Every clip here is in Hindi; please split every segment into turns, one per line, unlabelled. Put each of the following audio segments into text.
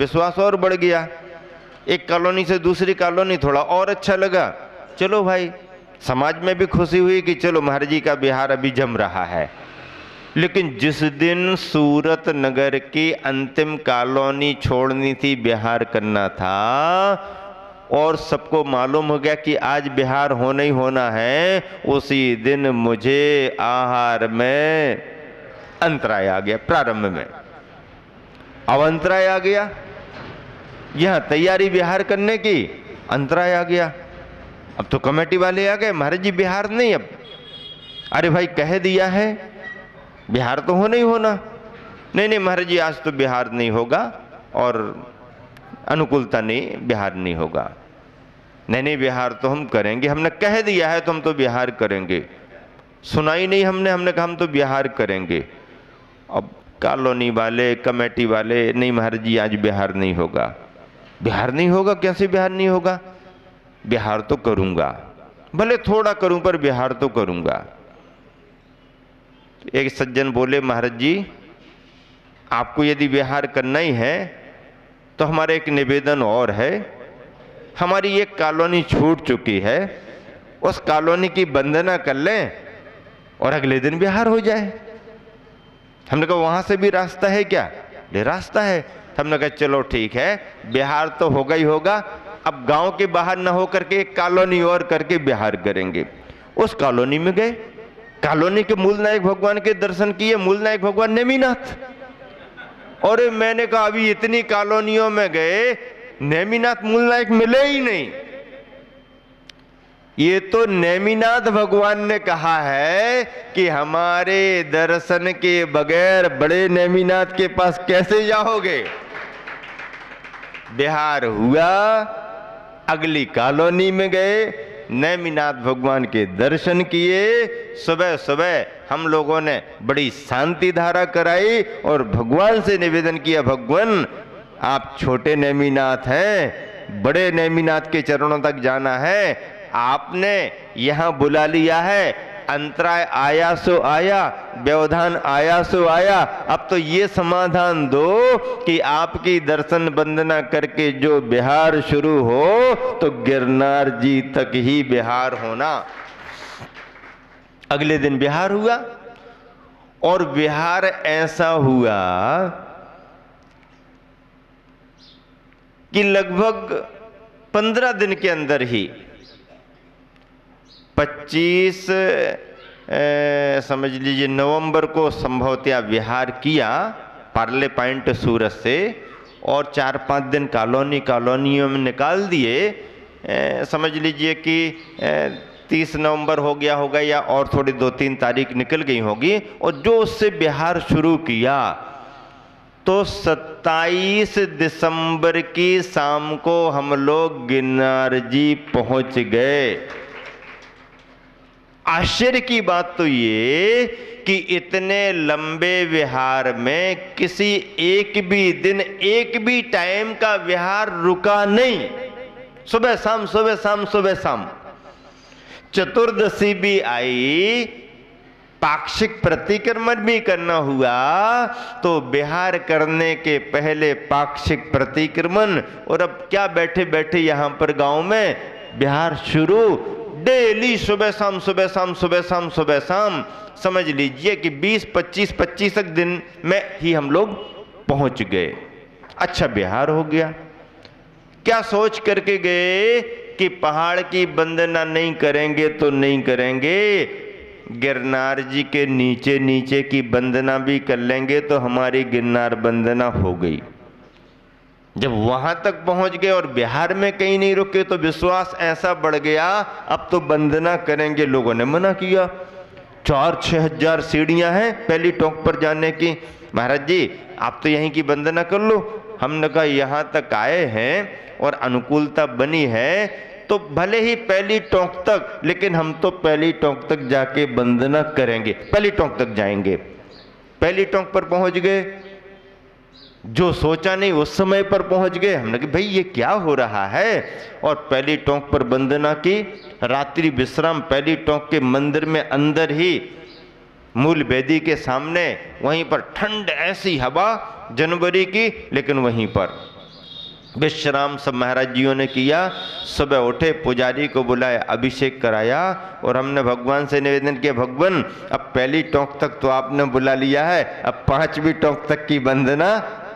विश्वास और बढ़ गया। एक कॉलोनी से दूसरी कॉलोनी थोड़ा और अच्छा लगा। चलो भाई, समाज में भी खुशी हुई कि चलो महाराज जी का बिहार अभी जम रहा है। लेकिन जिस दिन सूरत नगर की अंतिम कॉलोनी छोड़नी थी, बिहार करना था, और सबको मालूम हो गया कि आज बिहार होना ही होना है, उसी दिन मुझे आहार में अंतराय आ गया। प्रारंभ में अब अंतराय आ गया, यहां तैयारी बिहार करने की, अंतराय आ गया। अब तो कमेटी वाले आ गए, महाराज जी बिहार नहीं अब। अरे भाई कह दिया है बिहार तो होना ही होना। नहीं नहीं महाराज जी आज तो बिहार नहीं होगा और अनुकूलता नहीं, बिहार नहीं होगा। नहीं नहीं बिहार तो हम करेंगे, हमने कह दिया है तो हम तो बिहार करेंगे। सुनाई नहीं हमने कहा हम तो बिहार करेंगे। अब कॉलोनी वाले कमेटी वाले, नहीं महाराज जी आज बिहार नहीं होगा। बिहार नहीं होगा? कैसे बिहार नहीं होगा? बिहार तो करूंगा, भले थोड़ा करूं पर बिहार तो करूंगा। एक सज्जन बोले महाराज जी आपको यदि बिहार करना ही है तो हमारा एक निवेदन और है। हमारी एक कॉलोनी छूट चुकी है, उस कॉलोनी की वंदना कर लें और अगले दिन बिहार हो जाए। हमने कहा वहां से भी रास्ता है क्या? ले रास्ता है। हमने कहा चलो ठीक है, बिहार तो होगा ही होगा। अब गांव के बाहर न हो करके एक कॉलोनी और करके बिहार करेंगे। उस कॉलोनी में गए, कॉलोनी के मूल नायक भगवान के दर्शन किए। मूल नायक भगवान नेमिनाथ। और मैंने कहा अभी इतनी कॉलोनियों में गए, नेमिनाथ मूल नायक मिले ही नहीं। ये तो नेमिनाथ भगवान ने कहा है कि हमारे दर्शन के बगैर बड़े नेमिनाथ के पास कैसे जाओगे। बिहार हुआ, अगली कॉलोनी में गए, नेमिनाथ भगवान के दर्शन किए। सुबह सुबह हम लोगों ने बड़ी शांति धारा कराई और भगवान से निवेदन किया, भगवान आप छोटे नेमिनाथ हैं, बड़े नेमिनाथ के चरणों तक जाना है। आपने यहां बुला लिया है, अंतराय आया सो आया, व्यवधान आया सो आया। अब तो ये समाधान दो कि आपकी दर्शन वंदना करके जो बिहार शुरू हो तो गिरनार जी तक ही बिहार होना। अगले दिन बिहार हुआ और बिहार ऐसा हुआ कि लगभग 15 दिन के अंदर ही 25 समझ लीजिए नवंबर को संभवतया बिहार किया पार्ले पॉइंट सूरत से, और 4-5 दिन कॉलोनियों में निकाल दिए। समझ लीजिए कि 30 नवंबर हो गया होगा या और थोड़ी 2-3 तारीख निकल गई होगी। और जो उससे बिहार शुरू किया तो 27 दिसंबर की शाम को हम लोग गिरनार जी पहुंच गए। आश्चर्य की बात तो ये कि इतने लंबे विहार में किसी एक भी दिन, एक भी टाइम का विहार रुका नहीं। सुबह शाम सुबह शाम सुबह शाम। चतुर्दशी भी आई, पाक्षिक प्रतिक्रमण भी करना हुआ, तो बिहार करने के पहले पाक्षिक प्रतिक्रमण, और अब क्या बैठे बैठे यहां पर गांव में बिहार शुरू। डेली सुबह शाम सुबह शाम सुबह शाम सुबह शाम। समझ लीजिए कि 20-25 दिन में ही हम लोग पहुंच गए। अच्छा बिहार हो गया। क्या सोच करके गए कि पहाड़ की वंदना नहीं करेंगे तो नहीं करेंगे, गिरनार जी के नीचे नीचे की वंदना भी कर लेंगे तो हमारी गिरनार वंदना हो गई। जब वहां तक पहुंच गए और बिहार में कहीं नहीं रुके तो विश्वास ऐसा बढ़ गया, अब तो वंदना करेंगे। लोगों ने मना किया। 4-6 हजार सीढ़ियां हैं पहली टोंक पर जाने की। महाराज जी आप तो यहीं की वंदना कर लो। हमने कहा यहां तक आए हैं और अनुकूलता बनी है तो भले ही पहली टोंक तक, लेकिन हम तो पहली टोंक तक जाके वंदना करेंगे, पहली टोंक तक जाएंगे। पहली टोंक पर पहुंच गए, जो सोचा नहीं उस समय पर पहुंच गए। हमने कहा भाई ये क्या हो रहा है, और पहली टोंक पर वंदना की। रात्रि विश्राम पहली टोंक के मंदिर में अंदर ही मूल वेदी के सामने, वहीं पर ठंड ऐसी हवा जनवरी की, लेकिन वहीं पर विश्राम सब महाराज जियों ने किया। सुबह उठे, पुजारी को बुलाया, अभिषेक कराया और हमने भगवान से निवेदन किया, भगवान अब पहली टोंक तक तो आपने बुला लिया है, अब 5वीं टोंक तक की वंदना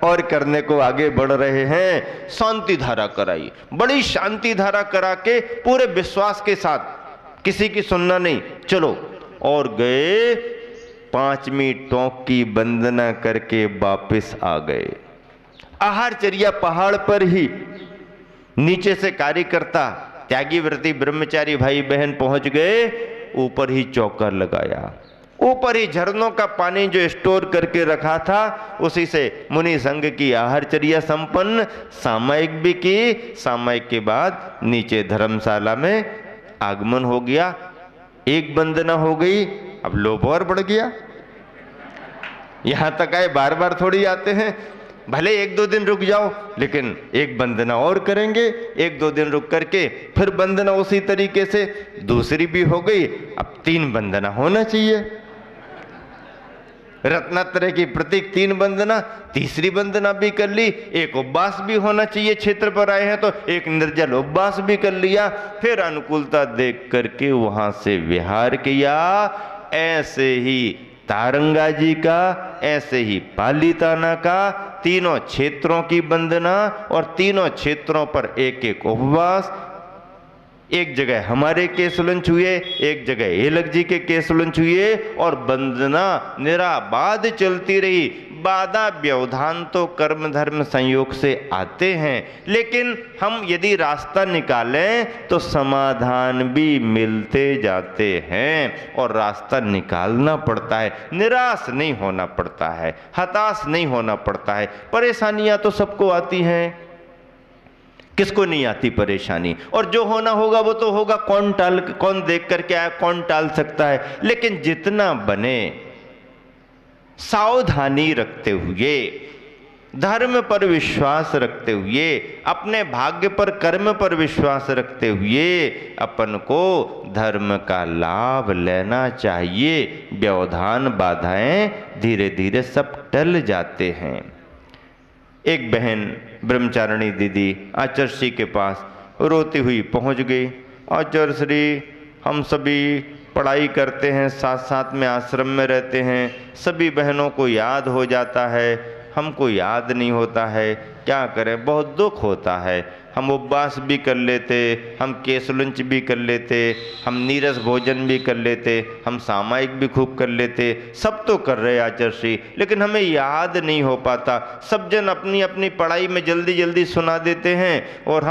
और करने को आगे बढ़ रहे हैं। शांति धारा कराई, बड़ी शांति धारा करा के पूरे विश्वास के साथ, किसी की सुनना नहीं, चलो। और गए, 5वीं टोंक की वंदना करके वापस आ गए। आहारचर्या पहाड़ पर ही नीचे से कार्यकर्ता, त्यागी व्रती ब्रह्मचारी भाई बहन पहुंच गए, ऊपर ही चौका लगाया, ऊपर ही झरनों का पानी जो स्टोर करके रखा था उसी से मुनि संघ की आहारचर्या संपन्न, सामायिक भी की। सामायिक के बाद नीचे धर्मशाला में आगमन हो गया, एक वंदना हो गई, अब लोभ और बढ़ गया। यहां तक आए, बार बार थोड़ी आते हैं, भले 1-2 दिन रुक जाओ, लेकिन एक वंदना और करेंगे। 1-2 दिन रुक करके फिर वंदना उसी तरीके से, दूसरी भी हो गई, अब 3 वंदना होना चाहिए। रत्नात्रय की प्रतीक 3 वंदना, तीसरी वंदना भी कर ली, एक उपवास भी होना चाहिए, क्षेत्र पर आए हैं तो एक निर्जल उपवास भी कर लिया, फिर अनुकूलता देख करके वहां से विहार किया। ऐसे ही तारंगा जी का, ऐसे ही पालीताना का, तीनों क्षेत्रों की वंदना और तीनों क्षेत्रों पर एक एक उपवास। एक जगह हमारे केसुलन छुए, एक जगह हेलक जी के केसुलन छुए और वंदना निराबाद चलती रही। बाधा व्यवधान तो कर्म धर्म संयोग से आते हैं, लेकिन हम यदि रास्ता निकालें तो समाधान भी मिलते जाते हैं और रास्ता निकालना पड़ता है, निराश नहीं होना पड़ता है, हताश नहीं होना पड़ता है। परेशानियां तो सबको आती हैं, किसको नहीं आती परेशानी, और जो होना होगा वो तो होगा, कौन देख करके आया, कौन टाल सकता है। लेकिन जितना बने सावधानी रखते हुए, धर्म पर विश्वास रखते हुए, अपने भाग्य पर कर्म पर विश्वास रखते हुए अपन को धर्म का लाभ लेना चाहिए। व्यवधान बाधाएं धीरे धीरे सब टल जाते हैं। एक बहन ब्रह्मचारिणी दीदी आचार्य श्री के पास रोती हुई पहुंच गई। आचार्य श्री, हम सभी पढ़ाई करते हैं, साथ साथ में आश्रम में रहते हैं, सभी बहनों को याद हो जाता है, हमको याद नहीं होता है, क्या करें, बहुत दुख होता है। हम उपवास भी कर लेते, हम केसलुंच भी कर लेते, हम नीरस भोजन भी कर लेते, हम सामायिक भी खूब कर लेते, सब तो कर रहे आचार्य श्री, लेकिन हमें याद नहीं हो पाता। सब जन अपनी अपनी पढ़ाई में जल्दी जल्दी सुना देते हैं और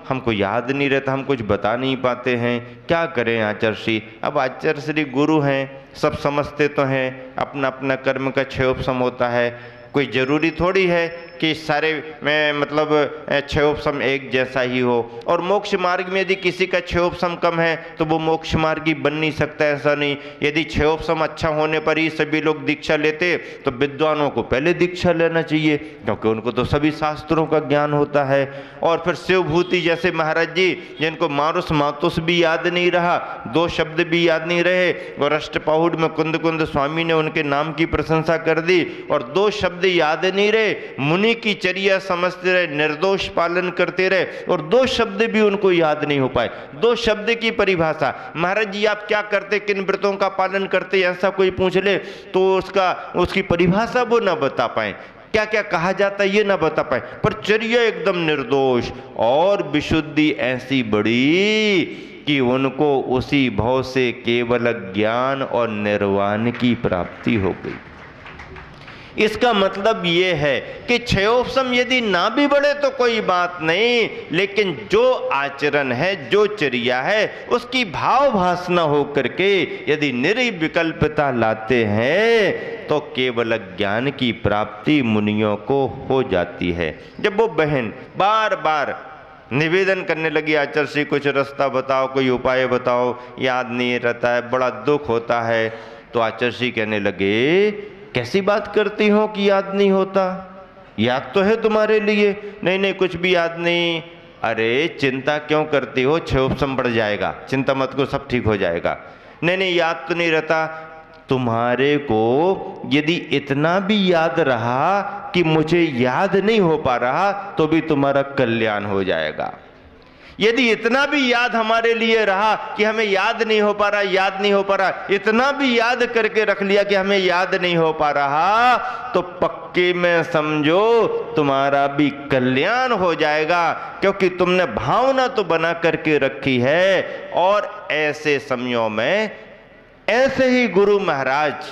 हमको याद नहीं रहता, हम कुछ बता नहीं पाते हैं, क्या करें आचार्य श्री। अब आचार्य श्री गुरु हैं, सब समझते तो हैं, अपना अपना कर्म का क्षयोपशम होता है, कोई ज़रूरी थोड़ी है कि सारे में मतलब क्षयोपशम एक जैसा ही हो। और मोक्ष मार्ग में यदि किसी का क्षयोपशम कम है तो वो मोक्ष मार्गी बन नहीं सकता, ऐसा नहीं। यदि क्षयोपशम अच्छा होने पर ही सभी लोग दीक्षा लेते तो विद्वानों को पहले दीक्षा लेना चाहिए, क्योंकि उनको तो सभी शास्त्रों का ज्ञान होता है। और फिर शिवभूति जैसे महाराज जी, जिनको मारुस मातुस भी याद नहीं रहा, 2 शब्द भी याद नहीं रहे, और अष्टपाहुड़ में कुंद कुंद स्वामी ने उनके नाम की प्रशंसा कर दी और 2 शब्द याद नहीं रहे, मुनि की चर्या समझते रहे, निर्दोष पालन करते रहे और 2 शब्द भी उनको याद नहीं हो पाए। 2 शब्द की परिभाषा, महाराज जी आप क्या करते, किन व्रतों का पालन करते, ऐसा कोई पूछ ले तो उसकी परिभाषा वो ना बता पाए, क्या क्या कहा जाता है ये ना बता पाए, पर चर्या एकदम निर्दोष और विशुद्धि ऐसी बड़ी कि उनको उसी भाव से केवल ज्ञान और निर्वाण की प्राप्ति हो गई। इसका मतलब ये है कि क्षयोपशम यदि ना भी बढ़े तो कोई बात नहीं, लेकिन जो आचरण है, जो चर्या है, उसकी भाव भासना हो करके यदि निर्विकल्पता लाते हैं तो केवल ज्ञान की प्राप्ति मुनियों को हो जाती है। जब वो बहन बार बार निवेदन करने लगी, आचार्य श्री कुछ रास्ता बताओ, कोई उपाय बताओ, याद नहीं रहता है, बड़ा दुख होता है, तो आचार्य श्री कहने लगे कैसी बात करती हो कि याद नहीं होता, याद तो है तुम्हारे लिए। नहीं नहीं कुछ भी याद नहीं। अरे चिंता क्यों करती हो, क्षयोपशम बढ़ जाएगा, चिंता मत को, सब ठीक हो जाएगा। नहीं नहीं याद तो नहीं रहता, तुम्हारे को यदि इतना भी याद रहा कि मुझे याद नहीं हो पा रहा, तो भी तुम्हारा कल्याण हो जाएगा। यदि इतना भी याद हमारे लिए रहा कि हमें याद नहीं हो पा रहा, याद नहीं हो पा रहा, इतना भी याद करके रख लिया कि हमें याद नहीं हो पा रहा, तो पक्के में समझो तुम्हारा भी कल्याण हो जाएगा, क्योंकि तुमने भावना तो बना करके रखी है। और ऐसे समयों में ऐसे ही गुरु महाराज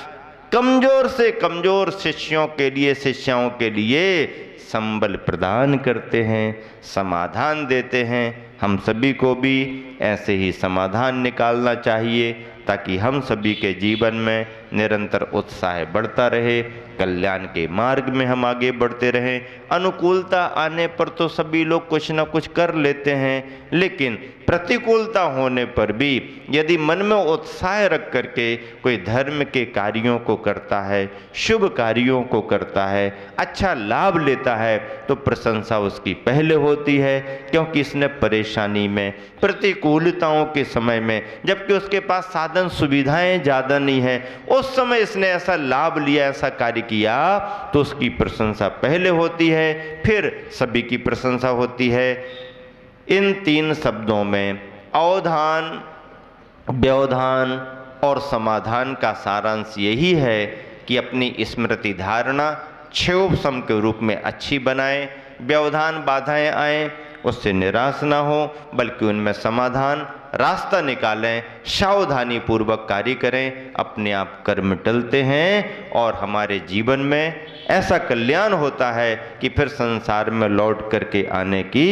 कमजोर से कमजोर शिष्यों के लिए, शिष्यों के लिए संबल प्रदान करते हैं, समाधान देते हैं। हम सभी को भी ऐसे ही समाधान निकालना चाहिए, ताकि हम सभी के जीवन में निरंतर उत्साह बढ़ता रहे, कल्याण के मार्ग में हम आगे बढ़ते रहें। अनुकूलता आने पर तो सभी लोग कुछ ना कुछ कर लेते हैं, लेकिन प्रतिकूलता होने पर भी यदि मन में उत्साह रख करके कोई धर्म के कार्यों को करता है, शुभ कार्यों को करता है, अच्छा लाभ लेता है, तो प्रशंसा उसकी पहले होती है, क्योंकि इसने परेशानी में, प्रतिकूलताओं के समय में, जबकि उसके पास साधन सुविधाएं ज़्यादा नहीं है, उस समय इसने ऐसा लाभ लिया, ऐसा कार्य किया, तो उसकी प्रशंसा पहले होती है, फिर सभी की प्रशंसा होती है। इन तीन शब्दों में अवधान, व्यवधान और समाधान का सारांश यही है कि अपनी स्मृति धारणा क्षोभसम के रूप में अच्छी बनाएं, व्यवधान बाधाएं आएं उससे निराश ना हो, बल्कि उनमें समाधान रास्ता निकालें, सावधानी पूर्वक कार्य करें, अपने आप कर्म टलते हैं और हमारे जीवन में ऐसा कल्याण होता है कि फिर संसार में लौट करके आने की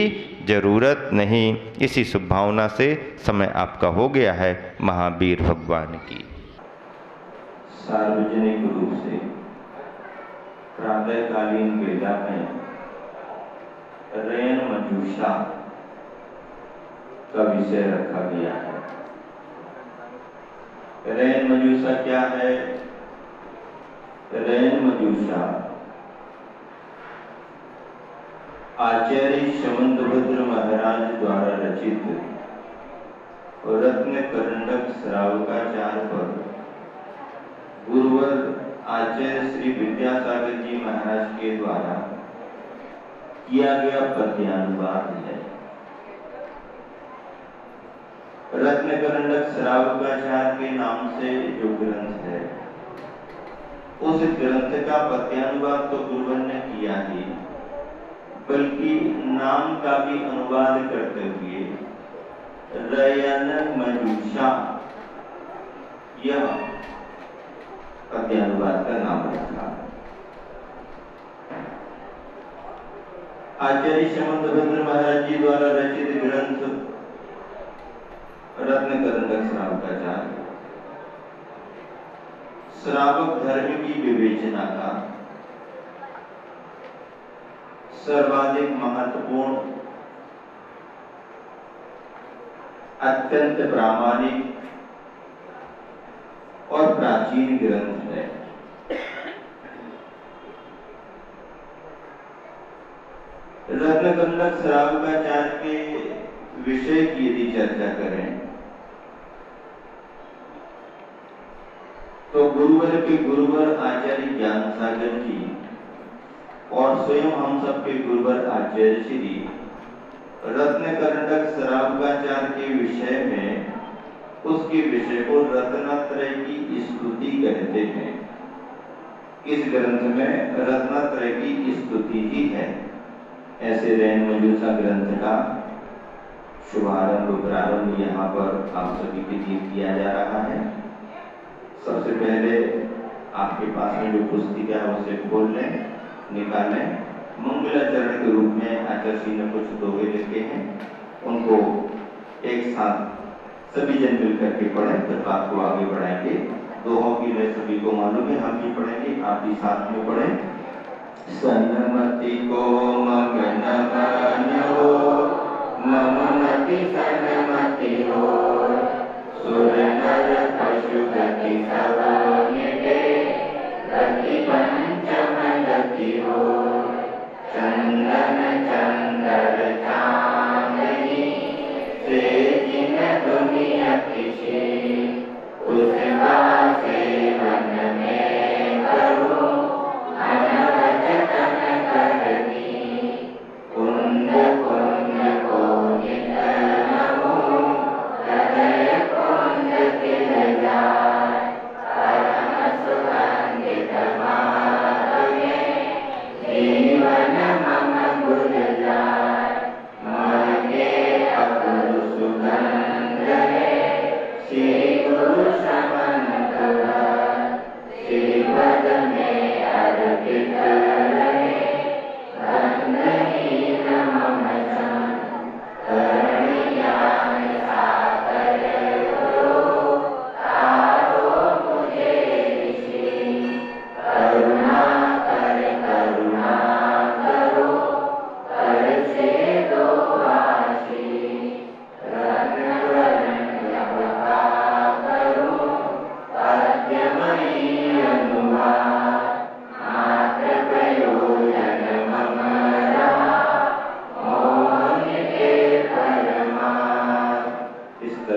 जरूरत नहीं। इसी शुभ भावना से समय आपका हो गया है। महावीर भगवान की।
सार्वजनिक रूप से प्रातःकालीन वेला में रयन मंजूषा का विषय रखा गया है। रयन मंजूषा क्या है? रयन मंजूषा आचार्य शमंतभद्र महाराज द्वारा रचित रत्न करंडक श्रावकाचार्य पर गुरुवर आचार्य श्री विद्यासागर जी महाराज के द्वारा किया गया पद्यानुवाद है। रत्न करंडक श्रावकाचार्य के नाम से जो ग्रंथ है, उस ग्रंथ का पद्यानुवाद तो गुरुवर ने किया ही, बल्कि नाम का भी अनुवाद करते हुए रयन मंजूषा यह पद्यानुवाद का नाम रखा। आचार्य शमंतभद्र महाराज जी द्वारा रचित ग्रंथ रत्न करंडक श्रावकाचार्य श्रावक धर्म की विवेचना का सर्वाधिक महत्वपूर्ण, अत्यंत प्रामाणिक और प्राचीन ग्रंथ है। रत्न करंडक श्रावकाचार्य के विषय की यदि चर्चा करें तो गुरुवर के गुरुवर आचार्य ज्ञान सागर जी और स्वयं हम सबके गुरुवर आचार्य श्री रत्न करंडक श्रावकाचार्य के विषय में, उसके विषय को रत्नत्रय की स्तुति कहते हैं। इस ग्रंथ में रत्नत्रय की स्तुति ही है। ऐसे रयन मंजूषा ग्रंथ का शुभारंभ प्रारंभ यहाँ पर आप सभी के लिए किया जा रहा है। सबसे पहले आपके पास में जो पुस्तिका है उसे खोल लें, निकालें। मंगलाचरण के रूप में आचार्य जी ने कुछ दोहे लिखे हैं, उनको एक साथ सभी जन मिलकर के पढ़ें, फिर बात को आगे बढ़ाएंगे। दोहों की लय सभी को मालूम है, हम भी पढ़ेंगे, आप भी साथ में पढ़ें। सन्मति को मगन बन्यो, मममति सन्मति हो, सुर नर पशु गति सब मिटे, गति पंचम गति हो। चंदन चंदर चांदनी से जिन दुनिया किसी, उस बासे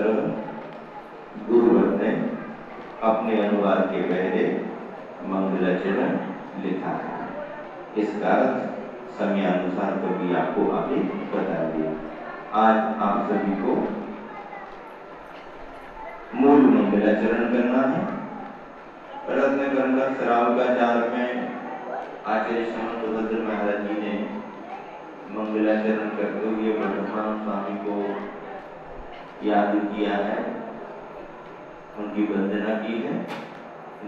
तरह गुरुवर ने अपने अनुवाद के पहले मंगलाचरण लिखा है। इसका अर्थ समयानुसार कभी आपको आगे बता दिया। आज आप सभी को मूल मंगलाचरण करना है। रत्नगंगा श्रावकाचार में आचार्य समंतभद्र महाराज जी ने मंगलाचरण करते हुए वर्धमान स्वामी को याद किया है, उनकी वंदना की है।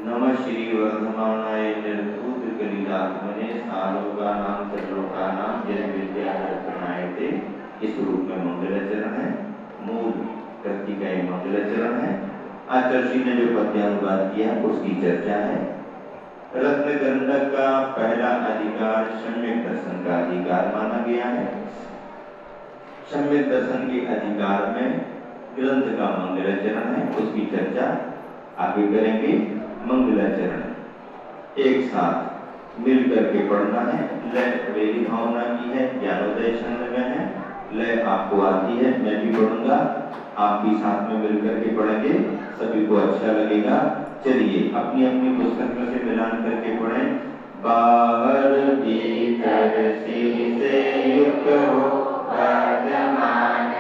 नमः श्री वर्धमानाय निर्धूत कलिलात्मने सालोका नाम चलोका नाम जय विद्या दर्शनायते। इस रूप में मंगलाचरण है, मूल कृतिका मंगलाचरण है। आचार्य ने जो पद्यानुवाद किया उसकी चर्चा है। रत्नगंगा का पहला अधिकार सम्यक दर्शन का अधिकार माना गया है। सम्यक दर्शन के अधिकार में ग्रंथ का मंगलाचरण है, उसकी चर्चा आगे करेंगे। मंगलाचरण एक साथ मिलकर के पढ़ना है। लय मेरी भावना की है, ज्ञानोदय छंद में है, लय आपको आती है, मैं भी पढ़ूंगा, आप भी साथ में मिलकर के पढ़ेंगे, सभी को अच्छा लगेगा। चलिए अपनी अपनी पुस्तक में से मिलान करके पढ़ें। बाहर भीतर से युक्त हो वर्धमान